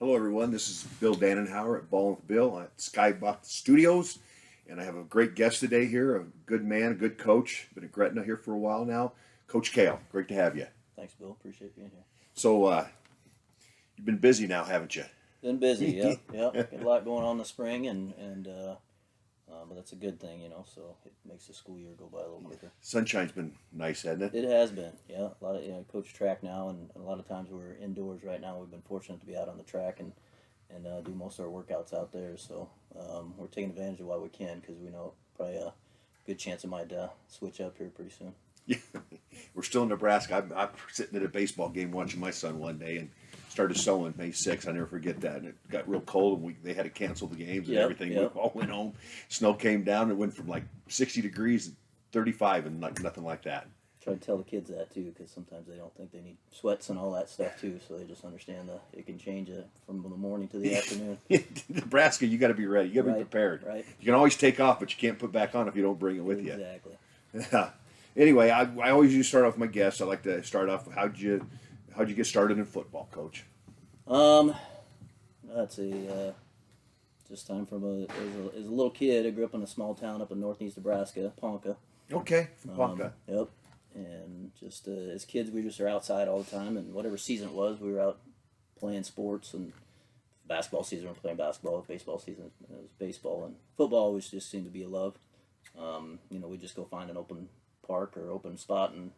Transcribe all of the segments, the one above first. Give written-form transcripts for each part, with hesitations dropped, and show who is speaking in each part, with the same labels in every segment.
Speaker 1: Hello, everyone. This is Bill Dannenhauer at Ballin with Bill at Skybox Studios, and I have a great guest today here, a good man, a good coach. Been at Gretna here for a while now, Coach Kayl. Great to have you.
Speaker 2: Thanks, Bill. Appreciate being here.
Speaker 1: So, you've been busy now, haven't you?
Speaker 2: Been busy, yeah. Got a lot going on this spring, but that's a good thing, So it makes the school year go by a little quicker.
Speaker 1: Sunshine's been nice, hasn't it?
Speaker 2: It has been, yeah. A lot of, I coach track now, and a lot of times we're indoors right now. We've been fortunate to be out on the track and do most of our workouts out there. So we're taking advantage of what we can because we know probably a good chance it might switch up here pretty soon.
Speaker 1: Yeah, we're still in Nebraska. I'm sitting at a baseball game watching my son one day and started sowing May 6th. I never forget that. And it got real cold, and they had to cancel the games and everything.
Speaker 2: Yep.
Speaker 1: We all went home. Snow came down. And it went from like 60 degrees to 35 and nothing like that.
Speaker 2: Try to tell the kids that too, because sometimes they don't think they need sweats and all that stuff too. So they just understand that it can change from the morning to the afternoon.
Speaker 1: Nebraska, you got to be ready. You got to be prepared.
Speaker 2: Right.
Speaker 1: You can always take off, but you can't put back on if you don't bring it with you.
Speaker 2: Exactly.
Speaker 1: Yeah. Anyway, I always used to start off with my guests. I like to start off. How'd you get started in football, Coach?
Speaker 2: That's just time from as a little kid. I grew up in a small town up in northeast Nebraska, Ponca.
Speaker 1: Okay, from Ponca.
Speaker 2: Yep. And just as kids, we just are outside all the time, and whatever season it was, we were out playing sports. And basketball season, we were playing basketball. Baseball season, it was baseball, and football always just seemed to be a love. We just go find an open park or open spot and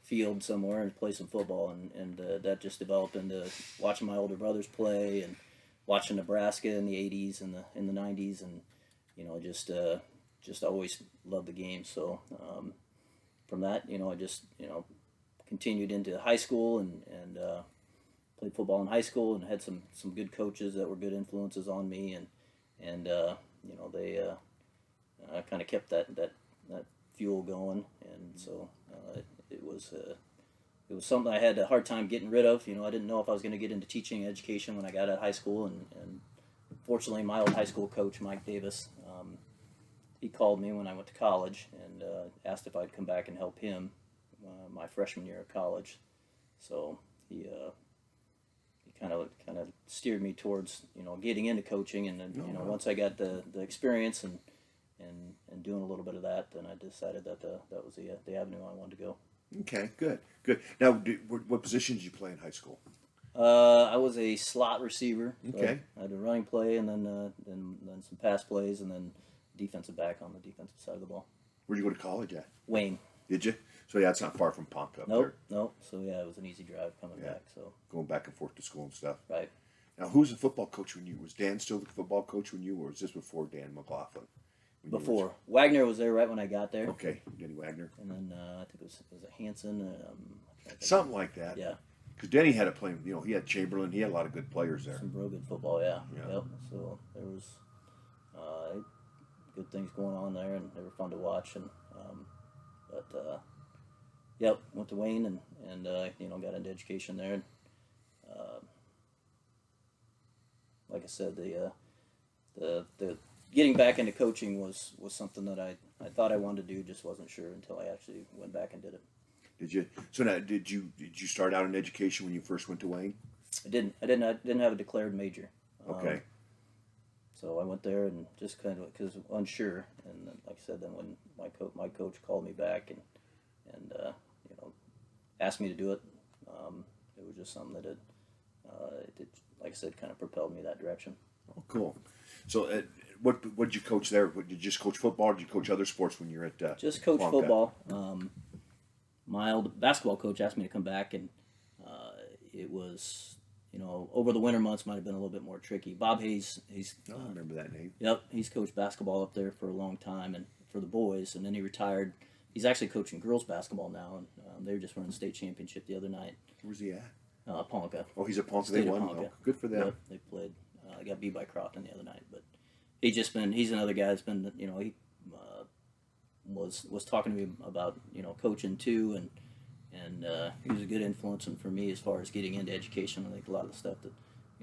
Speaker 2: field somewhere and play some football, and that just developed into watching my older brothers play and watching Nebraska in the 80s and in the 90s, and just always loved the game. So from that, I just continued into high school and played football in high school and had some good coaches that were good influences on me, and they kind of kept that fuel going, and so it was something I had a hard time getting rid of. I didn't know if I was going to get into teaching and education when I got out of high school, and fortunately my old high school coach, Mike Davis, he called me when I went to college and asked if I'd come back and help him my freshman year of college. So he kind of steered me towards getting into coaching, and then once I got the experience and doing a little bit of that, then I decided that that was the avenue I wanted to go.
Speaker 1: Okay, good. Now, what position did you play in high school?
Speaker 2: I was a slot receiver.
Speaker 1: Okay.
Speaker 2: So I had a running play, and then some pass plays, and then defensive back on the defensive side of the ball.
Speaker 1: Where'd you go to college at?
Speaker 2: Wayne.
Speaker 1: Did you? So yeah, it's not far from Ponca.
Speaker 2: Nope. So yeah, it was an easy drive coming back. So
Speaker 1: going back and forth to school and stuff.
Speaker 2: Right.
Speaker 1: Now, who's the football coach when you? Was Dan still the football coach when you, or was this before Dan McLaughlin?
Speaker 2: Before. Wagner was there right when I got there.
Speaker 1: Okay, Denny Wagner.
Speaker 2: And then I think it was Hanson.
Speaker 1: Something like that.
Speaker 2: Yeah.
Speaker 1: Because Denny had a play. He had Chamberlain. He had a lot of good players there.
Speaker 2: Some real good football. Yeah. Yep. So there was good things going on there, and they were fun to watch. And went to Wayne and got into education there. And, like I said, the getting back into coaching was something that I thought I wanted to do, just wasn't sure until I actually went back and did it.
Speaker 1: Did you? So now, did you start out in education when you first went to Wayne?
Speaker 2: I didn't have a declared major.
Speaker 1: Okay.
Speaker 2: So I went there and just kind of because unsure, and then, like I said, then when my coach called me back and asked me to do it, it was just something that it like I said, kind of propelled me that direction.
Speaker 1: Oh, cool. So, what did you coach there? Did you just coach football, or did you coach other sports when you were at?
Speaker 2: Just coach
Speaker 1: Ponca?
Speaker 2: Football. My old basketball coach asked me to come back, and it was over the winter months might have been a little bit more tricky. Bob Hayes,
Speaker 1: I remember that name.
Speaker 2: Yep, he's coached basketball up there for a long time, and for the boys, and then he retired. He's actually coaching girls basketball now, and they were just running state championship the other night.
Speaker 1: Where's he at?
Speaker 2: Ponca.
Speaker 1: Oh, he's at Ponca.
Speaker 2: State
Speaker 1: They
Speaker 2: of
Speaker 1: won.
Speaker 2: Ponca.
Speaker 1: Oh, good for them.
Speaker 2: Yep, they played. They got beat by Crofton the other night, but he's another guy that's been he was talking to me about coaching too, and he was a good influence for me as far as getting into education. I think a lot of the stuff that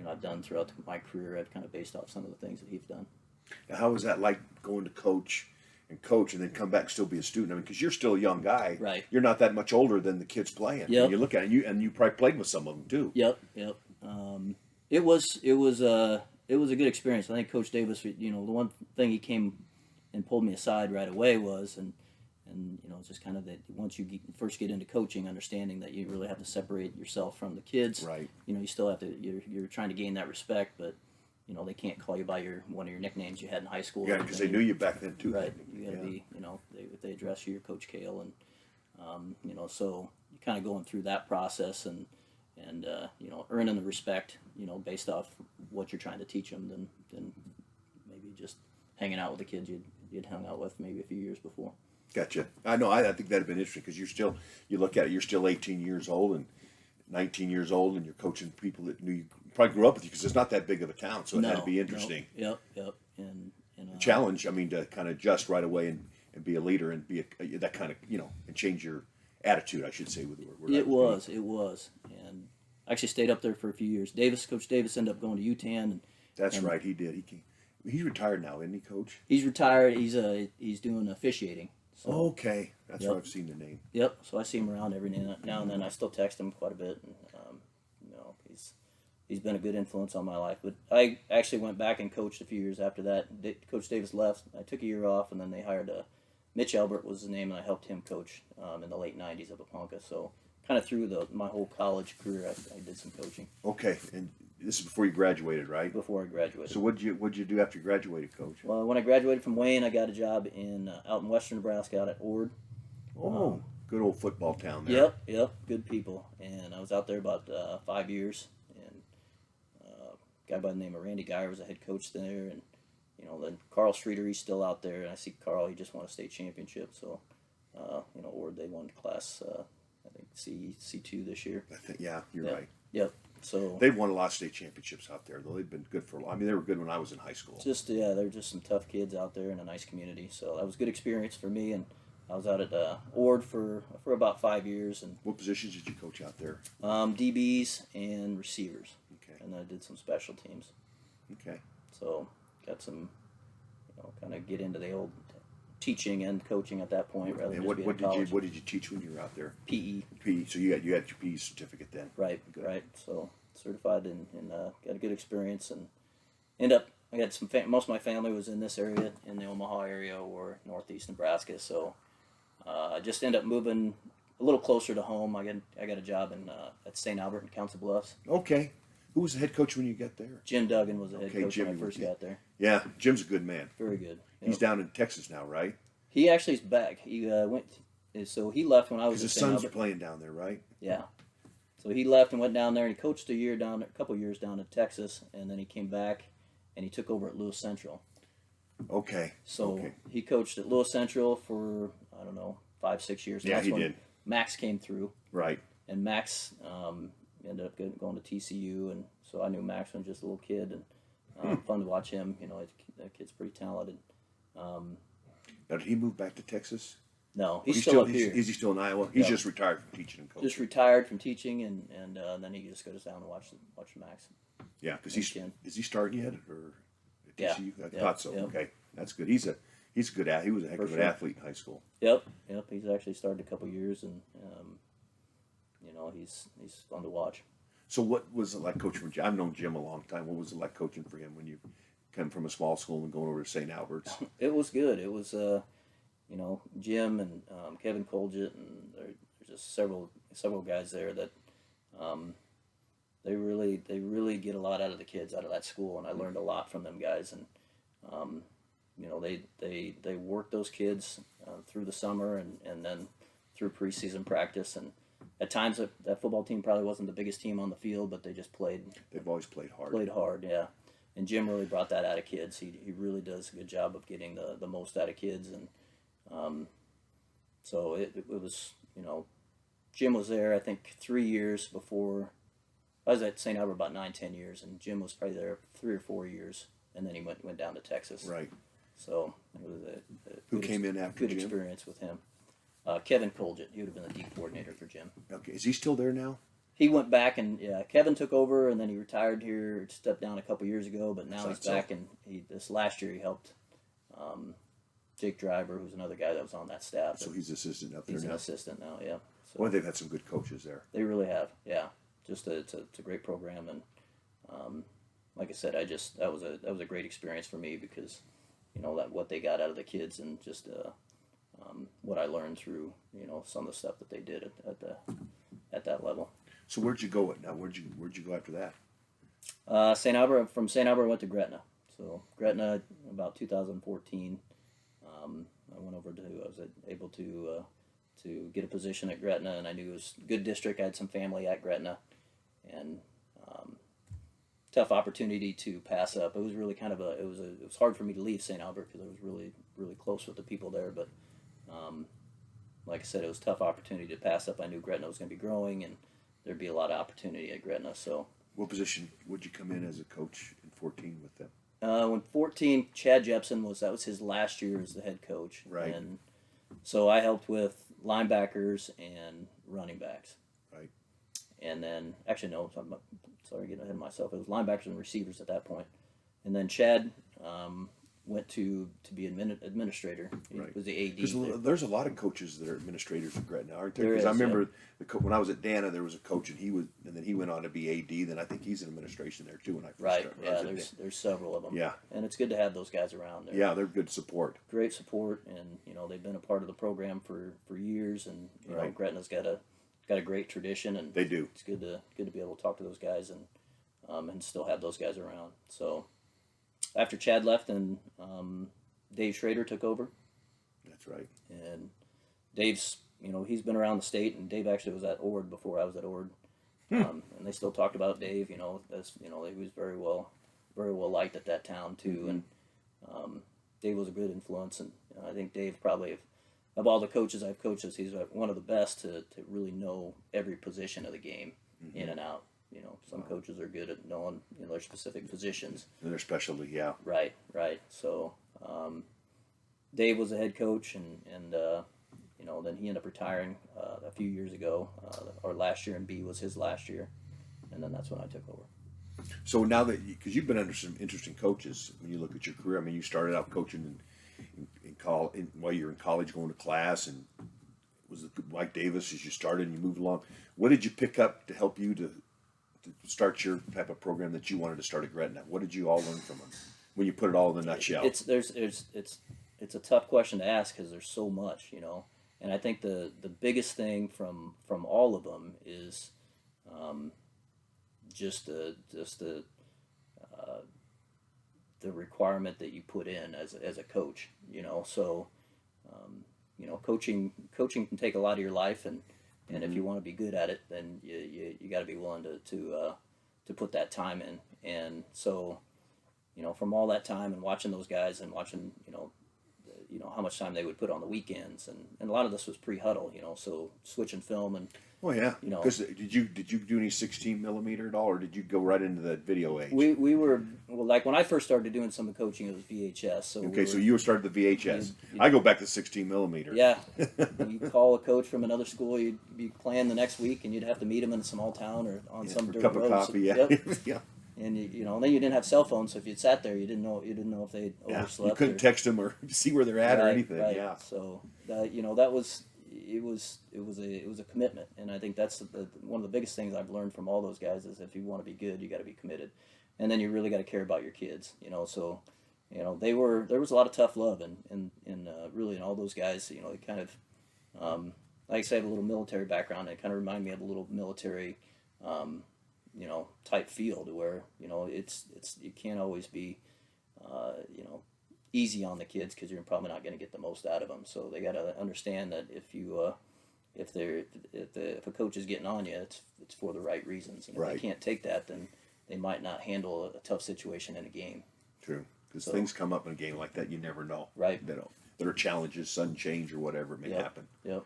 Speaker 2: I've done throughout my career, I've kind of based off some of the things that he's done.
Speaker 1: Now, how was that like going to coach and then come back and still be a student? I mean, because you're still a young guy.
Speaker 2: Right.
Speaker 1: You're not that much older than the kids playing.
Speaker 2: Yep.
Speaker 1: When you look at it, and you probably played with some of them too.
Speaker 2: Yep. It was a good experience. I think Coach Davis, the one thing he came and pulled me aside right away was, and just kind of that once you first get into coaching, understanding that you really have to separate yourself from the kids.
Speaker 1: Right.
Speaker 2: You still have to. You're trying to gain that respect, but they can't call you by one of your nicknames you had in high school.
Speaker 1: Yeah, because they knew you back then too.
Speaker 2: Right. You got to be. If they address you, you're Coach Kayl, and so you're kind of going through that process and earning the respect, based off what you're trying to teach them, than maybe just hanging out with the kids you'd hung out with maybe a few years before.
Speaker 1: Gotcha. I know. I think that'd have been interesting because you look at it, you're still 18 years old and 19 years old, and you're coaching people that knew you probably grew up with you because it's not that big of a town, so it had to be interesting.
Speaker 2: No, yep. And
Speaker 1: challenge. I mean, to kind of adjust right away and be a leader and be that kind of and change your attitude, I should say.
Speaker 2: It was, and I actually stayed up there for a few years. Coach Davis ended up going to UTAN.
Speaker 1: That's right, he did. He's retired now, isn't he, Coach?
Speaker 2: He's retired. He's doing officiating. So,
Speaker 1: okay, that's where I've seen the name.
Speaker 2: Yep. So I see him around every now and then. I still text him quite a bit, and he's been a good influence on my life. But I actually went back and coached a few years after that. Coach Davis left. I took a year off, and then they hired Mitch Albert was his name, and I helped him coach in the late '90s at Aponka. So kind of through my whole college career, I did some coaching.
Speaker 1: Okay, and this is before you graduated, right?
Speaker 2: Before I graduated.
Speaker 1: So what'd you do after you graduated, Coach?
Speaker 2: Well, when I graduated from Wayne, I got a job out in western Nebraska, out at Ord.
Speaker 1: Oh, good old football town there.
Speaker 2: Yep, good people. And I was out there about 5 years, and a guy by the name of Randy Geyer was a head coach there, and then Carl Streeter, he's still out there, and I see Carl, he just won a state championship, so Ord, they won class, I think C2 this year.
Speaker 1: I think, yeah, you're right.
Speaker 2: Yep. So
Speaker 1: they've won a lot of state championships out there, though. They've been good for a while. I mean, they were good when I was in high school.
Speaker 2: They're just some tough kids out there in a nice community. So that was a good experience for me, and I was out at Ord for about 5 years. And
Speaker 1: what positions did you coach out there?
Speaker 2: DBs and receivers.
Speaker 1: Okay.
Speaker 2: And then I did some special teams.
Speaker 1: Okay.
Speaker 2: So got some, kind of get into the old teaching and coaching at that point. Rather than
Speaker 1: what did you teach when you were out there?
Speaker 2: PE.
Speaker 1: PE. So you had your PE certificate then.
Speaker 2: Right.
Speaker 1: Good.
Speaker 2: Right. So certified and got a good experience, and I got most of my family was in this area, in the Omaha area or northeast Nebraska. So I just ended up moving a little closer to home. I got a job at St. Albert in Council Bluffs.
Speaker 1: Okay. Who was the head coach when you got there?
Speaker 2: Jim Duggan was the head coach when I first got there.
Speaker 1: Yeah, Jim's a good man.
Speaker 2: Very good. Yep.
Speaker 1: He's down in Texas now, right?
Speaker 2: He actually is back. He so he left when I was.
Speaker 1: Because his sons are playing down there, right?
Speaker 2: Yeah. So he left and went down there, and he coached a couple years down in Texas, and then he came back, and he took over at Lewis Central.
Speaker 1: Okay.
Speaker 2: So he coached at Lewis Central for 5-6 years.
Speaker 1: Yeah, he did.
Speaker 2: Max came through.
Speaker 1: Right.
Speaker 2: And Max ended up going to TCU, and so I knew Max when just a little kid, and fun to watch him. That kid's pretty talented.
Speaker 1: Now, did he move back to Texas?
Speaker 2: No, he's still up here.
Speaker 1: Is he still in Iowa? He's just retired from teaching and coaching.
Speaker 2: Just retired from teaching, and then he just goes down and watch Max.
Speaker 1: Yeah, because is he starting yet or at TCU?
Speaker 2: Yeah.
Speaker 1: I thought so. Yeah. Okay, that's good. He was a heck of an athlete in high school.
Speaker 2: Yep. He's actually started a couple years, and he's fun to watch.
Speaker 1: So what was it like coaching for Jim? I've known Jim a long time. What was it like coaching for him when you come from a small school and going over to St. Albert's?
Speaker 2: It was good. It was Jim and Kevin Colgett, and there's just several guys there that they really get a lot out of the kids out of that school, and I learned a lot from them guys. And they work those kids through the summer and then through preseason practice, and at times that football team probably wasn't the biggest team on the field, but they just played.
Speaker 1: They've always played hard.
Speaker 2: Played hard, yeah. And Jim really brought that out of kids. He really does a good job of getting the most out of kids, and so it was, Jim was there, I think, 3 years before. I was at St. Albert about 9-10 years, and Jim was probably there 3 or 4 years, and then he went down to Texas.
Speaker 1: Right.
Speaker 2: So it was
Speaker 1: who came in after
Speaker 2: good
Speaker 1: Jim?
Speaker 2: Experience with him. Kevin Colgett. He would have been the D coordinator for Jim.
Speaker 1: Okay. Is he still there now?
Speaker 2: He went back, and Kevin took over, and then he retired here, stepped down a couple years ago, but now he's back, and this last year he helped Jake Driver, who's another guy that was on that staff.
Speaker 1: So he's assistant up there now?
Speaker 2: He's an assistant now, yeah. So
Speaker 1: Well, they've had some good coaches there.
Speaker 2: They really have, yeah. Just it's a great program, and like I said, that was a great experience for me because, that what they got out of the kids and just what I learned through some of the stuff that they did at that level.
Speaker 1: So where'd you go now? Where'd you go after that?
Speaker 2: St. Albert. From St. Albert, I went to Gretna. So Gretna, about 2014. I went over I was able to get a position at Gretna, and I knew it was a good district. I had some family at Gretna, and tough opportunity to pass up. It was really kind of it was hard for me to leave St. Albert because I was really, really close with the people there, but like I said, it was a tough opportunity to pass up. I knew Gretna was going to be growing, and there'd be a lot of opportunity at Gretna. So,
Speaker 1: what position would you come in as a coach in 14 with them?
Speaker 2: When 14, Chad Jepson was his last year as the head coach,
Speaker 1: right?
Speaker 2: And so I helped with linebackers and running backs,
Speaker 1: right?
Speaker 2: And then actually no, sorry, getting ahead of myself. It was linebackers and receivers at that point, and then Chad went to be administrator. He
Speaker 1: right.
Speaker 2: was the AD.
Speaker 1: Because there's a lot of coaches that are administrators at Gretna, aren't there?
Speaker 2: Because
Speaker 1: I remember when I was at Dana, there was a coach, and then he went on to be AD. Then I think he's in administration there too. When I first started.
Speaker 2: Yeah, there's several of them.
Speaker 1: Yeah,
Speaker 2: and it's good to have those guys around there.
Speaker 1: Yeah, they're good support.
Speaker 2: Great support, and they've been a part of the program for years, and
Speaker 1: right.
Speaker 2: Gretna's got a great tradition, and
Speaker 1: they do.
Speaker 2: It's good to be able to talk to those guys and still have those guys around. So after Chad left, and Dave Schrader took over.
Speaker 1: That's right.
Speaker 2: And Dave's, he's been around the state, and Dave actually was at Ord before I was at Ord. And they still talked about Dave, he was very well liked at that town too. Mm-hmm. And Dave was a good influence, and I think Dave probably, of all the coaches I've coached, he's one of the best to really know every position of the game, mm-hmm. in and out. Some coaches are good at knowing their specific positions.
Speaker 1: And their specialty, yeah.
Speaker 2: Right. So Dave was the head coach, and then he ended up retiring a few years ago. Or last year, and B was his last year, and then that's when I took over.
Speaker 1: So now because you've been under some interesting coaches when you look at your career. I mean, you started out coaching while you were in college, going to class, and was it Mike Davis as you started and you moved along. What did you pick up to help you to start your type of program that you wanted to start at Gretna? What did you all learn from them when you put it all in a nutshell?
Speaker 2: It's a tough question to ask because there's so much, and I think the biggest thing from all of them is just the requirement that you put in as a coach, so coaching can take a lot of your life, and
Speaker 1: mm-hmm.
Speaker 2: if you want to be good at it, then you got to be willing to put that time in. And so, from all that time and watching those guys and watching, how much time they would put on the weekends, and a lot of this was pre-huddle, so switching film and.
Speaker 1: Oh yeah, because did you do any 16 millimeter at all, or did you go right into the video age?
Speaker 2: We were like when I first started doing some of the coaching, it was VHS. So
Speaker 1: so you started the VHS. I go back to 16 millimeter.
Speaker 2: Yeah, you call a coach from another school, you'd be playing the next week, and you'd have to meet him in a small town or on some dirt
Speaker 1: cup
Speaker 2: road.
Speaker 1: of coffee. Yeah,
Speaker 2: yep.
Speaker 1: Yeah.
Speaker 2: And then you didn't have cell phones, so if you'd sat there, you didn't know if they overslept.
Speaker 1: You couldn't text them or see where they're at or anything.
Speaker 2: Right.
Speaker 1: Yeah.
Speaker 2: So that was. It was a commitment, and I think that's one of the biggest things I've learned from all those guys is if you want to be good, you got to be committed, and then you really got to care about your kids, So, there was a lot of tough love, and really in all those guys, they kind of, like I said, I have a little military background. It kind of reminded me of a little military, type field where it's you can't always be, easy on the kids because you're probably not going to get the most out of them. So they got to understand that if a coach is getting on you, it's for the right reasons. And if they can't take that, then they might not handle a tough situation in a game.
Speaker 1: True, because things come up in a game like that, you never know.
Speaker 2: Right.
Speaker 1: There are challenges, sudden change or whatever may happen.
Speaker 2: Yep.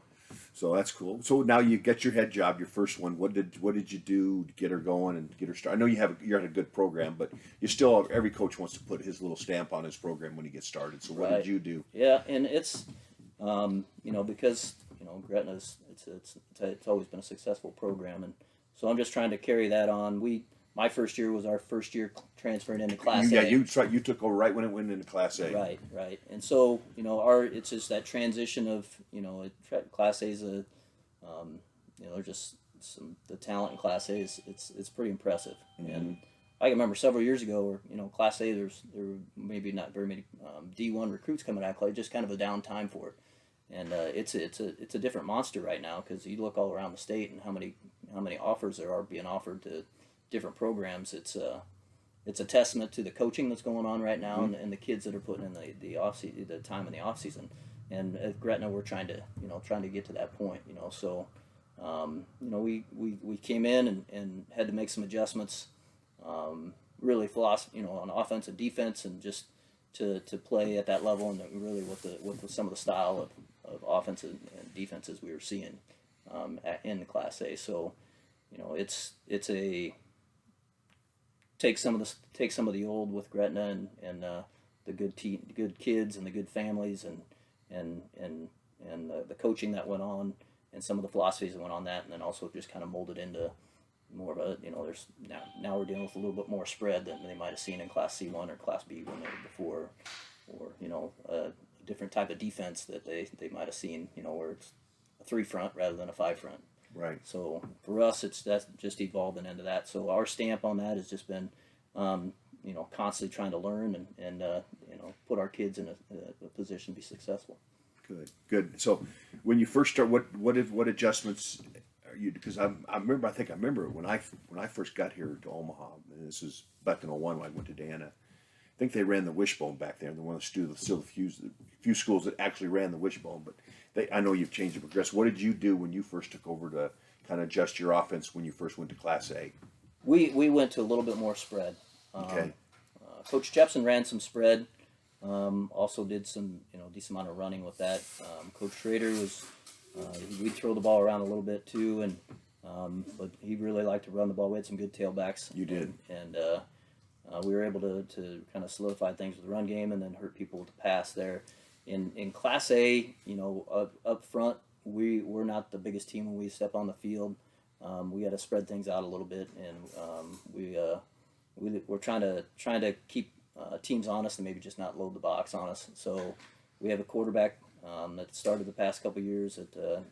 Speaker 1: So that's cool. So now you get your head job, your first one. What did you do to get her going and get her started? I know you're at a good program, but you still every coach wants to put his little stamp on his program when he gets started. So what did you do?
Speaker 2: Yeah, and it's because Gretna's it's always been a successful program, and so I'm just trying to carry that on. My first year was our first year transferring into Class A.
Speaker 1: Yeah, you took over right when it went into Class A.
Speaker 2: Right. And so, it's just that transition of, Class A is they're just the talent in Class A is it's pretty impressive.
Speaker 1: Mm-hmm.
Speaker 2: And I can remember several years ago, where Class A, there were maybe not very many D1 recruits coming out of Clay, just kind of a down time for it. And it's a different monster right now, because you look all around the state and how many offers there are being offered to different programs. It's a testament to the coaching that's going on right now, and the kids that are putting in the time in the off season. And at Gretna, we're trying to get to that point. So we came in and had to make some adjustments, really philosophy, on offense and defense, and just to play at that level, and really with some of the style of offense and defenses we were seeing in the Class A. So it's a take some of the old with Gretna and the good kids and the good families and the coaching that went on, and some of the philosophies that went on that, and then also just kind of molded into more of a, there's now we're dealing with a little bit more spread than they might have seen in Class C1 or Class B when they were before, or a different type of defense that they might have seen, where it's a 3 front rather than a 5 front.
Speaker 3: Right.
Speaker 2: So for us, that's just evolving into that. So our stamp on that has just been, constantly trying to learn and put our kids in a position to be successful.
Speaker 3: Good. So when you first start, what adjustments are you? Because I remember when I first got here to Omaha, and this was back in '01 when I went to Dana. I think they ran the wishbone back there, and one of the few schools that actually ran the wishbone. But I know you've changed and progressed. What did you do when you first took over to kind of adjust your offense when you first went to Class A?
Speaker 2: We went to a little bit more spread.
Speaker 3: Okay.
Speaker 2: Coach Jepson ran some spread. Also did some decent amount of running with that. Coach Schrader was we'd throw the ball around a little bit too, and but he really liked to run the ball. We had some good tailbacks.
Speaker 3: You did,
Speaker 2: and we were able to kind of solidify things with the run game and then hurt people with the pass there. In Class A, up front, we're not the biggest team when we step on the field. We got to spread things out a little bit, and we're trying to keep teams honest and maybe just not load the box on us. So we have a quarterback that started the past couple years that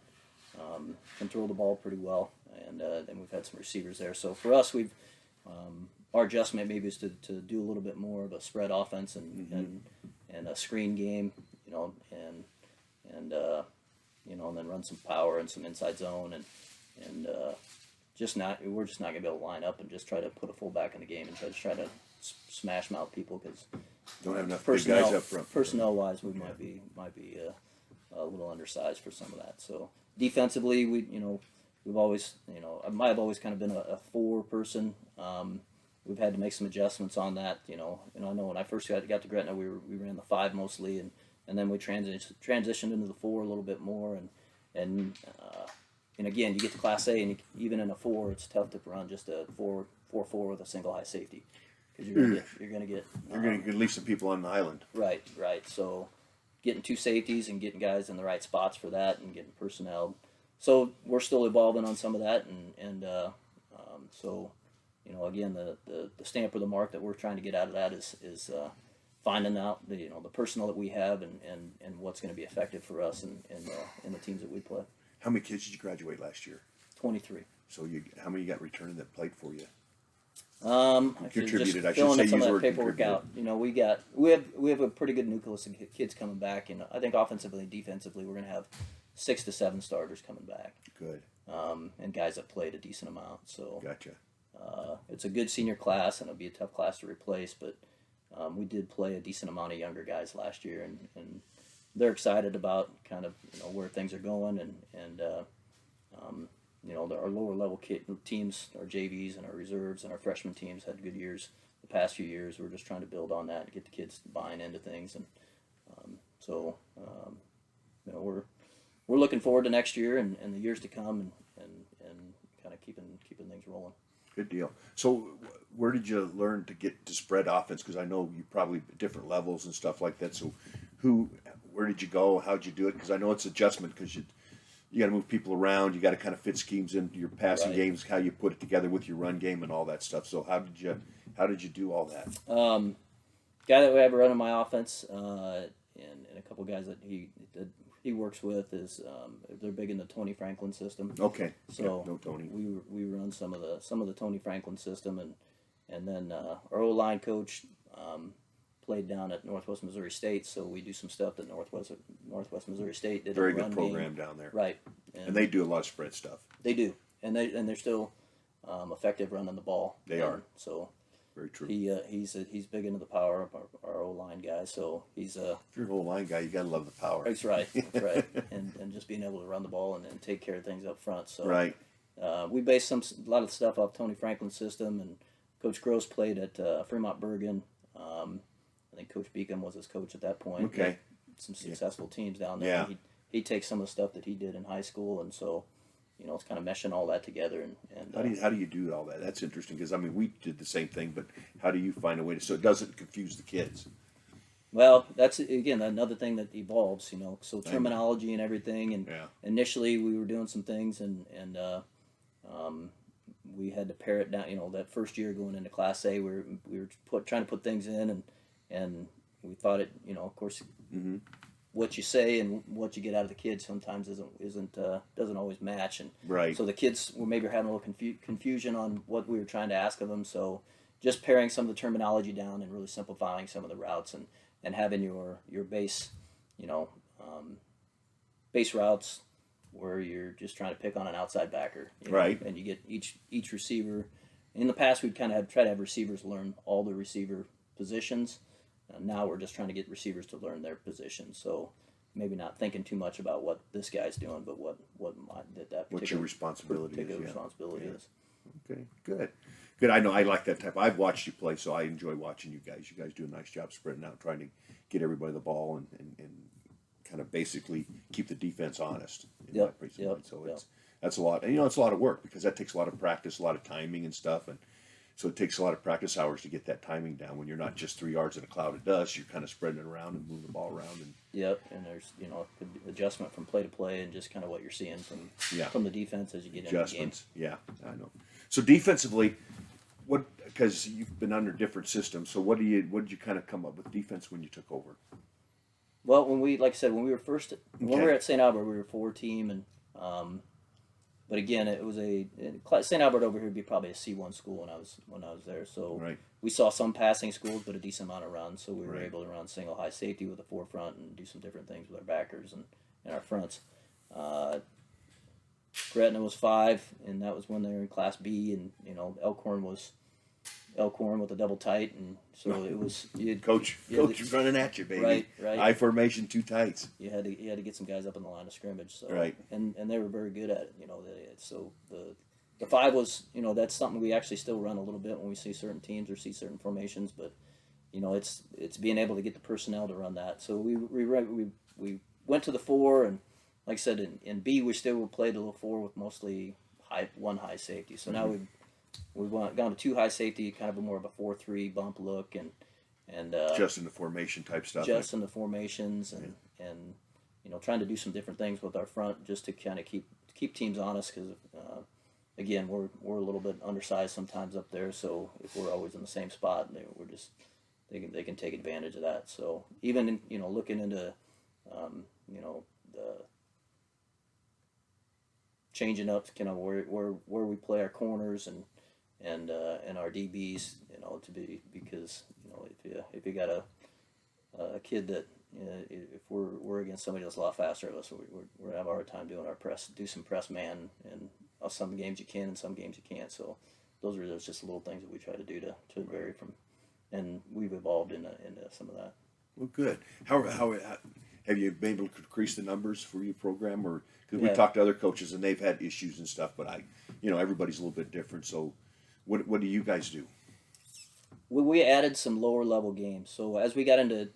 Speaker 2: can throw the ball pretty well, and then we've had some receivers there. So for us, our adjustment maybe is to do a little bit more of a spread offense and a screen game, and then run some power and some inside zone and we're just not gonna be able to line up and just try to put a fullback in the game and try to smash mouth people, because
Speaker 3: don't have enough big guys up front.
Speaker 2: Personnel wise, we might be a little undersized for some of that. So defensively, we've always I've always kind of been a 4 person. We've had to make some adjustments on that. I know when I first got to Gretna, we ran the 5 mostly, and then we transitioned into the 4 a little bit more, and again, you get to Class A, and even in a 4, it's tough to run just a 4-4 with a single high safety, because you're gonna get
Speaker 3: leave some people on the island.
Speaker 2: Right. So getting 2 safeties and getting guys in the right spots for that, and getting personnel. So we're still evolving on some of that, and so again, the stamp or the mark that we're trying to get out of that is finding out the personnel that we have and what's going to be effective for us and the teams that we play.
Speaker 3: How many kids did you graduate last year?
Speaker 2: 23.
Speaker 3: So how many you got returning that played for you?
Speaker 2: Contributed. I should say some of that paperwork out. We have a pretty good nucleus of kids coming back, and I think offensively and defensively we're going to have 6 to 7 starters coming back.
Speaker 3: Good.
Speaker 2: And guys that played a decent amount. So
Speaker 3: gotcha.
Speaker 2: It's a good senior class, and it'll be a tough class to replace. But we did play a decent amount of younger guys last year, and they're excited about kind of where things are going, and our lower level teams, our JVs and our reserves and our freshman teams had good years the past few years. We're just trying to build on that and get the kids buying into things, and we're looking forward to next year and the years to come, and kind of keeping things rolling.
Speaker 3: Good deal. So where did you learn to get to spread offense? Because I know you probably different levels and stuff like that. So where did you go? How'd you do it? Because I know it's adjustment, because you got to move people around. You got to kind of fit schemes into your passing games, how you put it together with your run game and all that stuff. So how did you do all that?
Speaker 2: Guy that we have running my offense, and a couple guys that he works with is they're big in the Tony Franklin system.
Speaker 3: Okay.
Speaker 2: So
Speaker 3: no Tony.
Speaker 2: We run some of the Tony Franklin system, And then our O-line coach played down at Northwest Missouri State, so we do some stuff that Northwest Missouri State did.
Speaker 3: Very
Speaker 2: in the
Speaker 3: good
Speaker 2: run
Speaker 3: program
Speaker 2: game.
Speaker 3: down there.
Speaker 2: Right.
Speaker 3: And they do a lot of spread stuff.
Speaker 2: They do, and they're still effective running the ball.
Speaker 3: They are.
Speaker 2: So
Speaker 3: Very true.
Speaker 2: he's big into the power of our O-line guy. So he's
Speaker 3: If you're an O-line guy, you got to love the power.
Speaker 2: that's right, that's right, and just being able to run the ball and take care of things up front. So
Speaker 3: Right.
Speaker 2: we based a lot of the stuff off Tony Franklin's system, and Coach Gross played at Fremont Bergen. I think Coach Beacom was his coach at that point.
Speaker 3: Okay.
Speaker 2: Some successful teams down there.
Speaker 3: Yeah.
Speaker 2: He takes some of the stuff that he did in high school, and so it's kind of meshing all that together. And
Speaker 3: How do you do all that? That's interesting because I mean we did the same thing, but how do you find a way to so it doesn't confuse the kids?
Speaker 2: well, that's again another thing that evolves. So terminology and everything. And
Speaker 3: Yeah.
Speaker 2: initially we were doing some things, and we had to pare it down. That first year going into Class A, we were trying to put things in, and we thought it. Of course, what you say and what you get out of the kids sometimes doesn't always match, and
Speaker 3: Right.
Speaker 2: so the kids were maybe having a little confusion on what we were trying to ask of them. So just paring some of the terminology down and really simplifying some of the routes, and having your base, base routes where you're just trying to pick on an outside backer,
Speaker 3: Right.
Speaker 2: And you get each receiver. In the past, we'd kind of try to have receivers learn all the receiver positions. Now we're just trying to get receivers to learn their position. So maybe not thinking too much about what this guy's doing, but what
Speaker 3: What your responsibility is. Yeah.
Speaker 2: responsibility
Speaker 3: Yeah.
Speaker 2: is.
Speaker 3: Okay, good. I know I like that type. I've watched you play, so I enjoy watching you guys. You guys do a nice job spreading out, trying to get everybody the ball and kind of basically keep the defense honest. In my opinion. So that's a lot, and it's a lot of work because that takes a lot of practice, a lot of timing and stuff, and so it takes a lot of practice hours to get that timing down. When you're not just 3 yards in a cloud of dust, you're kind of spreading it around and moving the ball around. And
Speaker 2: Yep, and there's adjustment from play to play, and just kind of what you're seeing from the defense as you get into the game.
Speaker 3: adjustments. Yeah, I know. So defensively, because you've been under different systems, so what did you kind of come up with defense when you took over?
Speaker 2: Well, like I said, when we were when we
Speaker 3: Okay.
Speaker 2: were at St. Albert, we were a 4-team, and but again, it was St. Albert over here would be probably a C1 school when I was there. So
Speaker 3: Right.
Speaker 2: we saw some passing schools, but a decent amount of runs. So we were
Speaker 3: Right.
Speaker 2: able to run single high safety with a forefront and do some different things with our backers and our fronts. Gretna was 5, and that was when they were in Class B, and Elkhorn with a double tight, and so it was
Speaker 3: Coach running at you, baby.
Speaker 2: Right.
Speaker 3: I formation 2 tights.
Speaker 2: you had to get some guys up in the line of scrimmage. So
Speaker 3: Right.
Speaker 2: and they were very good at it. So the 5 was that's something we actually still run a little bit when we see certain teams or see certain formations, but it's being able to get the personnel to run that. So we went to the 4, and like I said, in B we still played a little 4 with mostly one high safety. So now we've gone to 2 high safety, kind of more of a 4-3 bump look, and
Speaker 3: Just in the formation type stuff.
Speaker 2: just in the formations, and trying to do some different things with our front just to kind of keep teams honest, because again we're a little bit undersized sometimes up there, so if we're always in the same spot, they can take advantage of that. So even looking into the changing up kind of where we play our corners and our DBs, to be, because if you got a kid that if we're against somebody that's a lot faster than us, we're gonna have a hard time doing our do some press man, and some games you can and some games you can't. So those just little things that we try to do to vary from, and we've evolved into some of that.
Speaker 3: Well, good. How have you been able to increase the numbers for your program, or because we
Speaker 2: Yeah.
Speaker 3: talked to other coaches and they've had issues and stuff, but everybody's a little bit different. So what do you guys do?
Speaker 2: We added some lower level games. So as we got into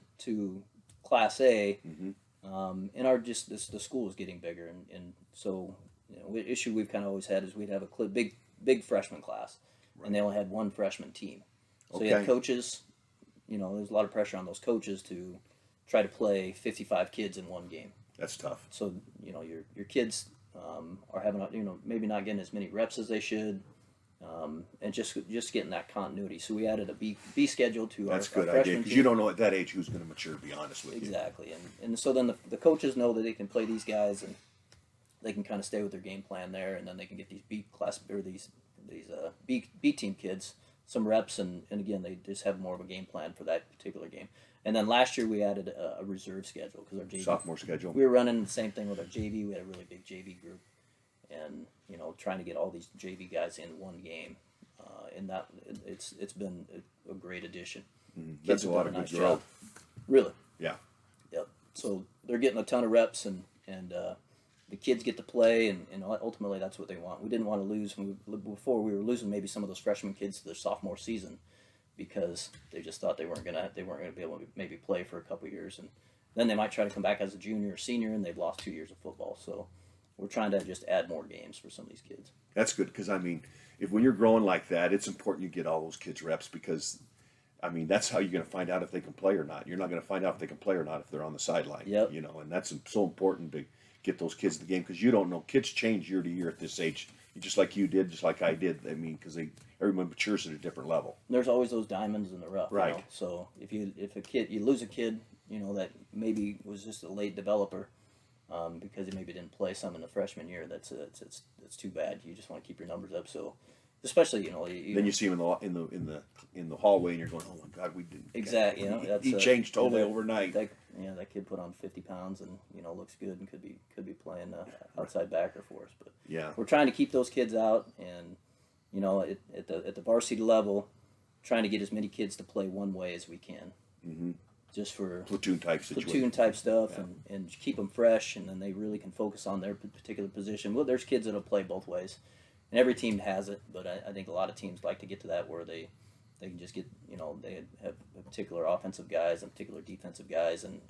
Speaker 2: Class A, and the school is getting bigger, and so the issue we've kind of always had is we'd have a big freshman class, and they only had one freshman team. So you had coaches, there's a lot of pressure on those coaches to try to play 55 kids in one game.
Speaker 3: That's tough.
Speaker 2: So your kids are having maybe not getting as many reps as they should. And just getting that continuity. So we added a B schedule to
Speaker 3: That's
Speaker 2: our
Speaker 3: a good
Speaker 2: freshman
Speaker 3: idea, because
Speaker 2: team.
Speaker 3: you don't know at that age who's going to mature, to be honest with you.
Speaker 2: Exactly, and so then the coaches know that they can play these guys, and they can kind of stay with their game plan there, and then they can get these B class or these B team kids some reps, and again, they just have more of a game plan for that particular game. And then last year we added a reserve schedule because our JV
Speaker 3: Sophomore schedule.
Speaker 2: we were running the same thing with our JV. We had a really big JV group, and trying to get all these JV guys in one game, and that it's been a great addition.
Speaker 3: That's a lot of good growth.
Speaker 2: Really.
Speaker 3: Yeah.
Speaker 2: Yep. So they're getting a ton of reps, and the kids get to play, and ultimately that's what they want. We didn't want to lose before. We were losing maybe some of those freshman kids to their sophomore season because they just thought they weren't gonna be able to maybe play for a couple of years, and then they might try to come back as a junior or senior, and they've lost 2 years of football. So we're trying to just add more games for some of these kids.
Speaker 3: That's good because if when you're growing like that, it's important you get all those kids reps because. That's how you're going to find out if they can play or not. You're not going to find out if they can play or not if they're on the sideline.
Speaker 2: Yep.
Speaker 3: And that's so important to get those kids in the game because you don't know. Kids change year to year at this age, just like you did, just like I did. Because everyone matures at a different level.
Speaker 2: There's always those diamonds in the rough.
Speaker 3: Right.
Speaker 2: So if you lose a kid, that maybe was just a late developer, because he maybe didn't play some in the freshman year. That's too bad. You just want to keep your numbers up. So. Especially,
Speaker 3: then you see him in the hallway, and you're going, "Oh my God, we didn't."
Speaker 2: Exactly,
Speaker 3: he changed totally overnight.
Speaker 2: That kid put on 50 pounds, and looks good, and could be playing outside backer for us. But
Speaker 3: yeah,
Speaker 2: we're trying to keep those kids out, and at the varsity level, trying to get as many kids to play one way as we can, just for
Speaker 3: platoon type situation,
Speaker 2: platoon type stuff, and keep them fresh, and then they really can focus on their particular position. Well, there's kids that'll play both ways. And every team has it, but I think a lot of teams like to get to that where they can just get, they have particular offensive guys and particular defensive guys, and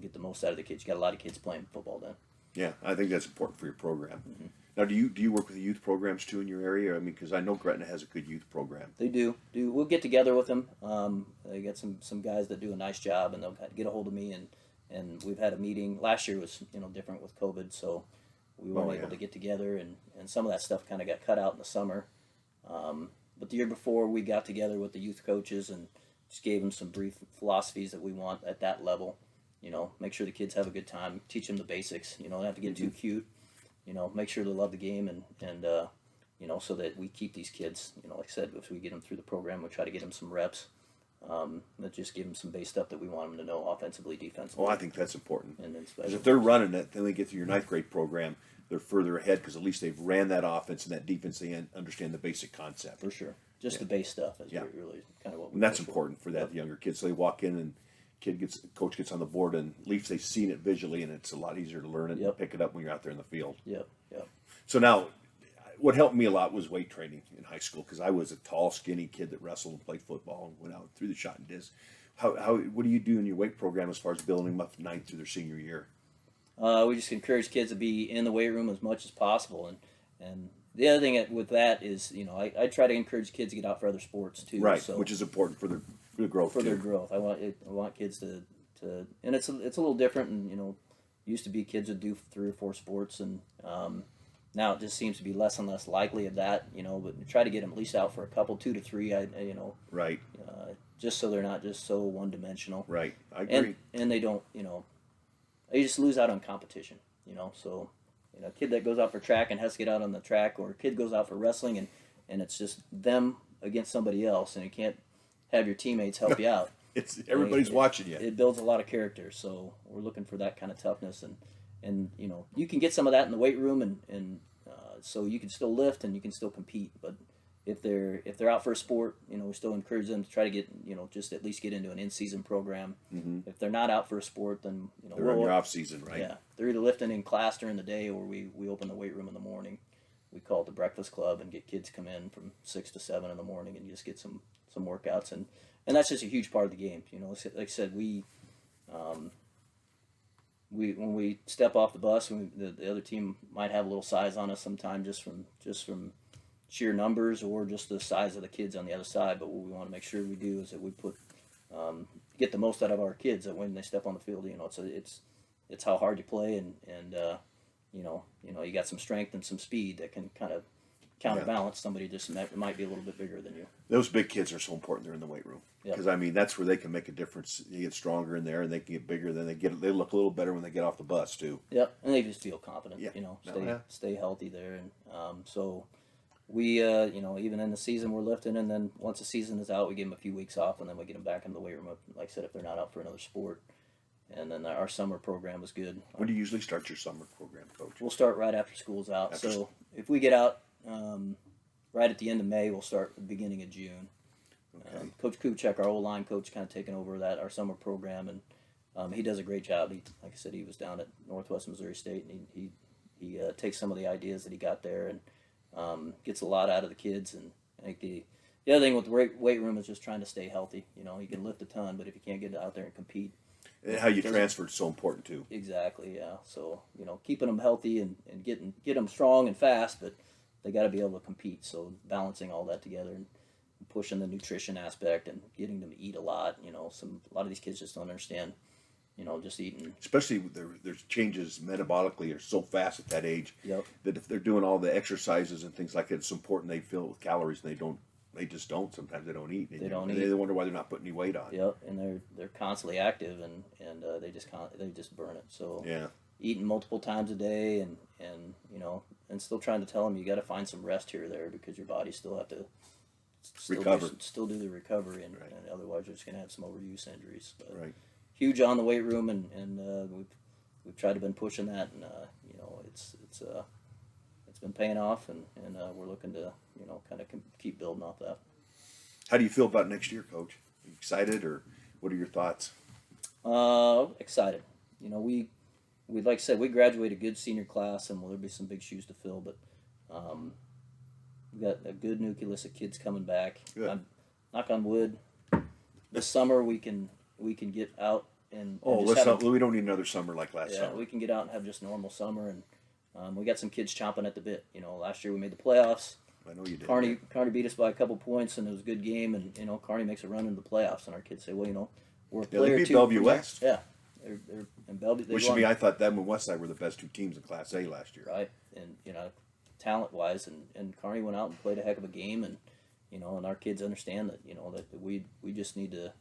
Speaker 2: get the most out of the kids. You got a lot of kids playing football then.
Speaker 3: Yeah, I think that's important for your program. Now, do you work with the youth programs too in your area? Because I know Gretna has a good youth program.
Speaker 2: They do. We'll get together with them. They got some guys that do a nice job, and they'll get a hold of me, and we've had a meeting. Last year was different with COVID, so. We weren't able to get together, and some of that stuff kind of got cut out in the summer. But the year before, we got together with the youth coaches and just gave them some brief philosophies that we want at that level. Make sure the kids have a good time, teach them the basics. Don't have to get too cute. Make sure they love the game, and so that we keep these kids. Like I said, if we get them through the program, we try to get them some reps. But just give them some base stuff that we want them to know offensively, defensively.
Speaker 3: Oh, I think that's important.
Speaker 2: And then
Speaker 3: because if they're running it, then they get to your ninth grade program, they're further ahead because at least they've ran that offense and that defense. They understand the basic concept.
Speaker 2: For sure, just the base stuff is really kind of what.
Speaker 3: And that's important for that younger kid. So they walk in and coach gets on the board, and at least they've seen it visually, and it's a lot easier to learn it and pick it up when you're out there in the field.
Speaker 2: Yep.
Speaker 3: So now, what helped me a lot was weight training in high school because I was a tall, skinny kid that wrestled and played football and went out through the shot and disc. What do you do in your weight program as far as building them up ninth through their senior year?
Speaker 2: We just encourage kids to be in the weight room as much as possible, and the other thing with that is I try to encourage kids to get out for other sports too.
Speaker 3: Right,
Speaker 2: so,
Speaker 3: which is important for their growth.
Speaker 2: Their growth. I want kids to and it's a little different, and used to be kids would do 3 or 4 sports, and now it just seems to be less and less likely of that, but try to get them at least out for a couple, 2 to 3,
Speaker 3: right.
Speaker 2: Just so they're not just so one-dimensional.
Speaker 3: Right, I agree.
Speaker 2: And they don't, they just lose out on competition, so, a kid that goes out for track and has to get out on the track, or a kid goes out for wrestling and it's just them against somebody else, and you can't have your teammates help you out.
Speaker 3: Everybody's watching you.
Speaker 2: It builds a lot of character, so we're looking for that kind of toughness, and you can get some of that in the weight room, and so you can still lift and you can still compete. But if they're out for a sport, we still encourage them to try to get just at least get into an in-season program. If they're not out for a sport, then
Speaker 3: they're in your off season, right?
Speaker 2: Yeah, they're either lifting in class during the day, or we open the weight room in the morning. We call it the breakfast club, and get kids come in from 6 to 7 in the morning and just get some workouts, and that's just a huge part of the game. Like I said, we when we step off the bus, the other team might have a little size on us sometimes, just from sheer numbers or just the size of the kids on the other side. But what we want to make sure we do is that we put get the most out of our kids. That when they step on the field, it's how hard you play, and you got some strength and some speed that can kind of counterbalance somebody just might be a little bit bigger than you.
Speaker 3: Those big kids are so important. They're in the weight room because that's where they can make a difference. You get stronger in there, and they can get bigger. Then they look a little better when they get off the bus too.
Speaker 2: Yep, and they just feel confident.
Speaker 3: Yeah.
Speaker 2: Stay healthy there, and so we, even in the season we're lifting, and then once the season is out, we give them a few weeks off, and then we get them back in the weight room. Like I said, if they're not out for another sport, and then our summer program is good.
Speaker 3: When do you usually start your summer program, Coach?
Speaker 2: We'll start right after school's out. So if we get out right at the end of May, we'll start at the beginning of June.
Speaker 3: Okay.
Speaker 2: Coach Kuchek, our old line coach, kind of taking over our summer program, and he does a great job. Like I said, he was down at Northwest Missouri State, and he takes some of the ideas that he got there and gets a lot out of the kids. And I think the other thing with the weight room is just trying to stay healthy. You can lift a ton, but if you can't get out there and compete.
Speaker 3: And how you transfer is so important too.
Speaker 2: Exactly, yeah. So, keeping them healthy and get them strong and fast, but they got to be able to compete. So balancing all that together and pushing the nutrition aspect and getting them to eat a lot. A lot of these kids just don't understand, just eating.
Speaker 3: Especially there's changes metabolically are so fast at that age.
Speaker 2: Yep.
Speaker 3: That if they're doing all the exercises and things like that, it's important they fill it with calories, and they just don't. Sometimes they don't eat.
Speaker 2: They don't eat.
Speaker 3: They wonder why they're not putting any weight on.
Speaker 2: Yep, and they're constantly active and they just burn it. So
Speaker 3: Yeah.
Speaker 2: Eating multiple times a day and still trying to tell them you got to find some rest here or there because your body still have to still do the recovery and otherwise you're just gonna have some overuse injuries. But
Speaker 3: Right.
Speaker 2: huge on the weight room and we've tried to been pushing that and it's been paying off and we're looking to kind of keep building off that.
Speaker 3: How do you feel about next year, Coach? Are you excited, or what are your thoughts?
Speaker 2: Excited. We like I said, we graduate a good senior class, and there'll be some big shoes to fill. But we got a good nucleus of kids coming back.
Speaker 3: Good.
Speaker 2: Knock on wood. This summer we can get out and
Speaker 3: we don't need another summer like last summer.
Speaker 2: we can get out and have just normal summer, and we got some kids chomping at the bit. Last year we made the playoffs.
Speaker 3: I know you did.
Speaker 2: Kearney beat us by a couple points, and it was a good game. And Kearney makes a run into the playoffs, and our kids say, well, we're a player
Speaker 3: they beat
Speaker 2: too.
Speaker 3: Bellevue West.
Speaker 2: Yeah, they're in Bellevue.
Speaker 3: Which to me, I thought them and Westside were the best two teams in Class A last year.
Speaker 2: Right, and talent wise, and Kearney went out and played a heck of a game, and and our kids understand that that we just need to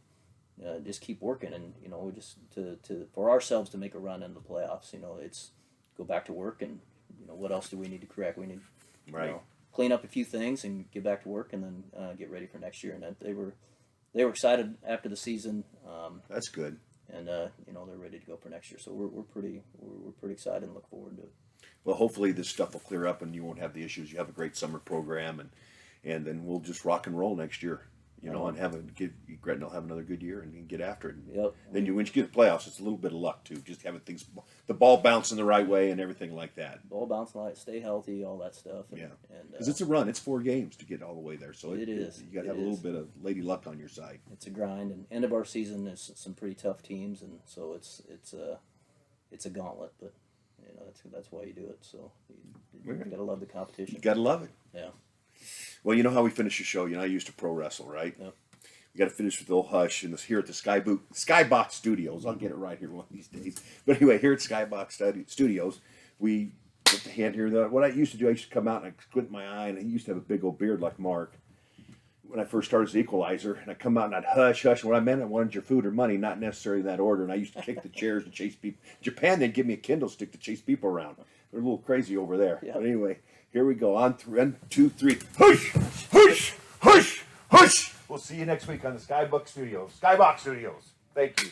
Speaker 2: just keep working, and we just to for ourselves to make a run in the playoffs. It's go back to work, and what else do we need to correct? We need clean up a few things and get back to work, and then get ready for next year. And they were excited after the season.
Speaker 3: That's good.
Speaker 2: And they're ready to go for next year. So we're pretty excited and look forward to it.
Speaker 3: Well, hopefully this stuff will clear up and you won't have the issues. You have a great summer program, and then we'll just rock and roll next year. And Gretna will have another good year and get after it.
Speaker 2: Yep.
Speaker 3: Then when you get the playoffs, it's a little bit of luck too. Just having the ball bouncing the right way and everything like that.
Speaker 2: Ball bouncing light, stay healthy, all that stuff.
Speaker 3: Because it's a run. It's 4 games to get all the way there. So
Speaker 2: it is.
Speaker 3: You got to have a little bit of lady luck on your side.
Speaker 2: It's a grind, and end of our season is some pretty tough teams, and so it's a gauntlet. But that's why you do it. So you got to love the competition.
Speaker 3: You got to love it.
Speaker 2: Yeah.
Speaker 3: Well, you know how we finish the show. I used to pro wrestle, right?
Speaker 2: Yep.
Speaker 3: We got to finish with the old hush and here at the Skybox Studios. I'll get it right here one of these days. But anyway, here at Skybox Studios, we put the hand here. What I used to do, I used to come out and I squint my eye, and I used to have a big old beard like Mark when I first started as the Equalizer. And I'd come out and I'd hush. And what I meant, I wanted your food or money, not necessarily in that order. And I used to kick the chairs and chase people. In Japan, they'd give me a Kindle stick to chase people around. They're a little crazy over there.
Speaker 2: Yep.
Speaker 3: But anyway, here we go. On 1, 2, 3. Hush! Hush! Hush! Hush! We'll see you next week on the Skybox Studios. Thank you.